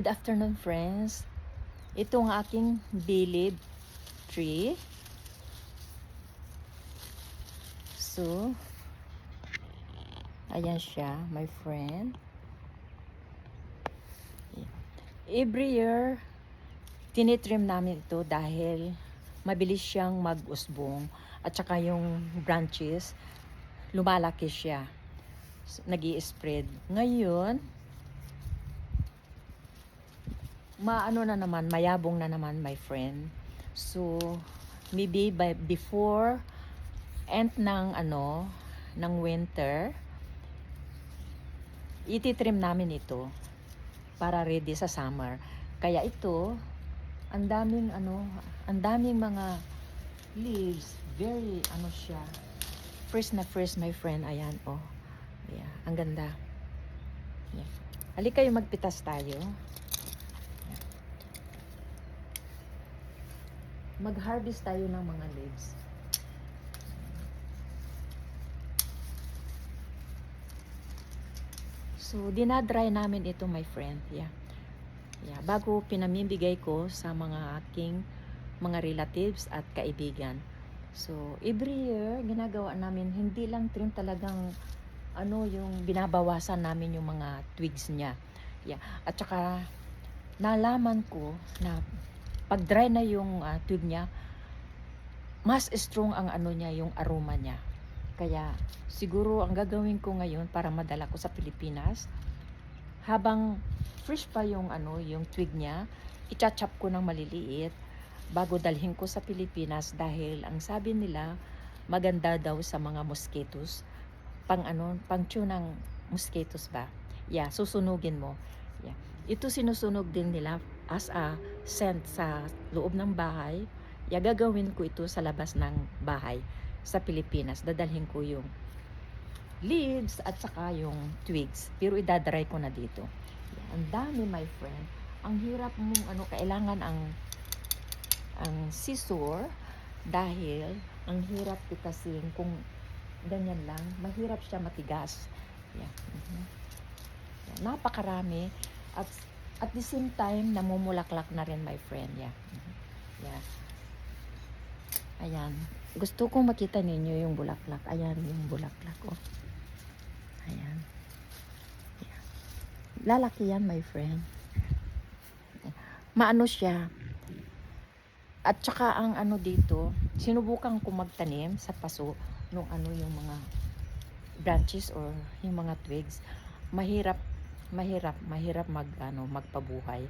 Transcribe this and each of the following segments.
Good afternoon, friends. Ito ang aking bilib tree. So, ayan siya, my friend. Every year, tinitrim namin ito dahil mabilis siyang mag-usbong at saka yung branches, lumalaki siya. Nag-i-spread. Ngayon, mayabong na naman, my friend. So, maybe before end ng winter, ititrim namin ito para ready sa summer. Kaya ito, ang daming mga leaves, very siya. Fresh na fresh, my friend. Ayan, oh. Yeah, ang ganda. Yeah. Halika kayo, magpitas tayo. Mag-harvest tayo ng mga leaves. So, dinadry namin ito, my friend. Yeah. Yeah. Bago pinamimigay ko sa mga aking mga relatives at kaibigan. So, every year, ginagawa namin, hindi lang trim, talagang yung binabawasan namin yung mga twigs niya. Yeah. At saka, nalaman ko na pag dry na yung twig niya, mas strong ang niya, yung aroma niya. Kaya siguro ang gagawin ko ngayon para madala ko sa Pilipinas, habang fresh pa yung yung twig niya, i-chop ko ng maliliit bago dalhin ko sa Pilipinas dahil ang sabi nila maganda daw sa mga mosquitoes, pang ng mosquitoes ba. Yeah, susunugin mo. Yeah. Ito sinusunog din nila as a scent sa loob ng bahay. Yeah, gagawin ko ito sa labas ng bahay sa Pilipinas. Dadalhin ko yung leaves at saka yung twigs. Pero idadry ko na dito. Yeah, ang dami, my friend. Ang hirap mong kailangan ang scissor dahil ang hirap pitasin kung ganyan lang. Mahirap siya matigas. Yeah. Yeah, napakarami at the same time namumulaklak na rin, my friend. Yeah. Yeah. Ayan. Gusto kong makita ninyo yung bulaklak. Ayan yung bulaklak. Oh. Ayan. Yeah. Lalaki yan, my friend. Maano siya. At saka ang dito, sinubukan ko magtanim sa paso nung yung mga branches or yung mga twigs. Mahirap magpabuhay.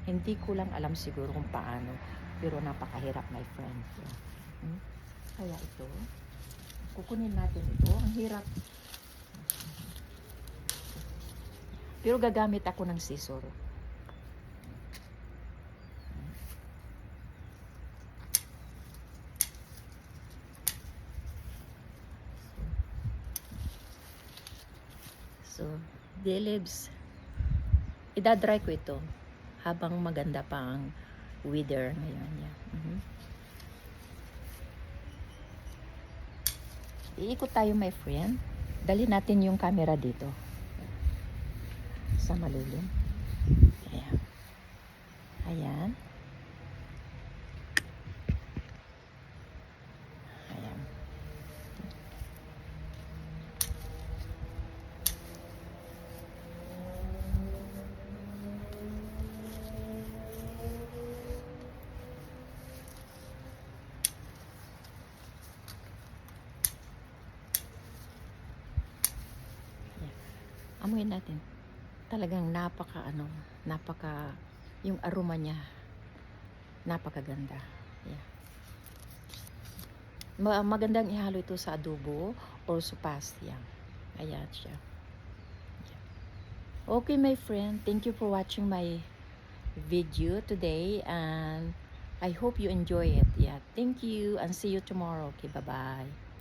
Hindi ko lang alam siguro kung paano, pero napakahirap, my friend. Yeah. Kaya ito, kukunin natin ito. Ang hirap. Pero gagamit ako ng scissor. So, the leaves, idadry ko ito habang maganda pa ang weather ngayon. Yeah. Iikot tayo, my friend. Dali natin yung camera dito sa malalim. Ayan. Ayan. Ayan. Amuin natin. Talagang napaka yung aroma niya napakaganda. Yeah. Magandang ihalo ito sa adobo or supas. Yeah. Ayan siya. Yeah. Okay, my friend, thank you for watching my video today and I hope you enjoy it. Yeah. Thank you and see you tomorrow. Okay, bye-bye.